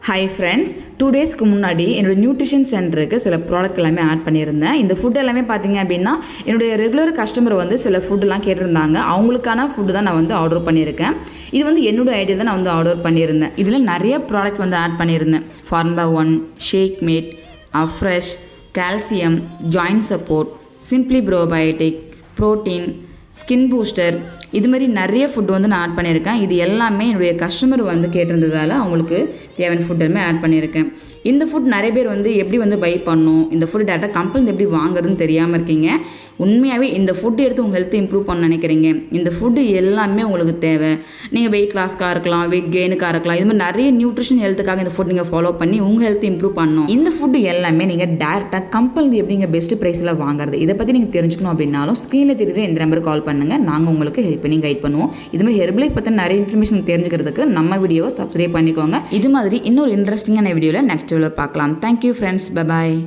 Hi friends, 2 டேஸ்க்கு முன்னாடி என்னோடய நியூட்ரிஷன் சென்டருக்கு சில ப்ராடக்ட் எல்லாமே ஆட் பண்ணியிருந்தேன். இந்த ஃபுட் எல்லாமே பார்த்தீங்க அப்படின்னா என்னுடைய ரெகுலர் கஸ்டமர் வந்து சில ஃபுட்டெல்லாம் கேட்டிருந்தாங்க. அவங்களுக்கான ஃபுட்டு தான் நான் வந்து ஆர்டர் பண்ணியிருக்கேன். இது வந்து என்னோட ஐடியா தான் நான் வந்து ஆர்டர் பண்ணியிருந்தேன். இதில் நிறைய ப்ராடக்ட் வந்து ஆட் பண்ணியிருந்தேன். Formula 1, shake mate, Afresh, calcium, joint support, simply probiotic, protein, skin booster, இது மாதிரி நிறைய ஃபுட் வந்து நான் ஆட் பண்ணியிருக்கேன். இது எல்லாமே என்னுடைய கஸ்டமர் வந்து கேட்டிருந்ததால் அவங்களுக்கு தேவையான ஃபுட் எல்லாமே ஆட் பண்ணியிருக்கேன். இந்த ஃபுட் நிறைய பேர் வந்து எப்படி வந்து பை பண்ணணும், இந்த ஃபுட் டேரெக்டாக கம்பெனியில் எப்படி வாங்குறதுன்னு தெரியாமல் இருக்கீங்க. உண்மையாகவே இந்த ஃபுட் எடுத்து உங்கள் ஹெல்த்தை இம்ப்ரூவ் பண்ண நினைக்கிறீங்க. இந்த ஃபுட்டு எல்லாமே உங்களுக்கு தேவை. நீங்கள் வெயிட் லாஸ்க்காக இருக்கலாம், வெயிட் கெயினுக்காக இருக்கலாம். இது மாதிரி நிறைய நியூட்ரிஷன் ஹெல்த்துக்காக இந்த ஃபுட் நீங்கள் ஃபாலோ பண்ணி உங்கள் ஹெல்த்தை இம்ப்ரூவ் பண்ணணும். இந்த ஃபுட்டு எல்லாமே நீங்கள் டேரெக்டாக கம்பெனி எப்படிங்க பெஸ்ட் ப்ரைஸில் வாங்குறது, இதை பற்றி நீங்கள் தெரிஞ்சுக்கணும் அப்படின்னாலும் ஸ்க்ரீனில் தெரியுற இந்த நம்பருக்கு கால் பண்ணுங்கள். நாங்கள் உங்களுக்கு ஹெல்ப் பண்ணி கைட் பண்ணுவோம். இது மாதிரி ஹெர்பலை பற்றி நிறைய இன்ஃபர்மேஷன் தெரிஞ்சுக்கிறதுக்கு நம்ம வீடியோவை சப்ஸ்கிரைப் பண்ணிக்கோங்க. இது மாதிரி இன்னொரு இன்ட்ரெஸ்டிங்கான வீடியோவில் நெக்ஸ்ட் வீடியோவில் பார்க்கலாம். Thank you friends, bye bye.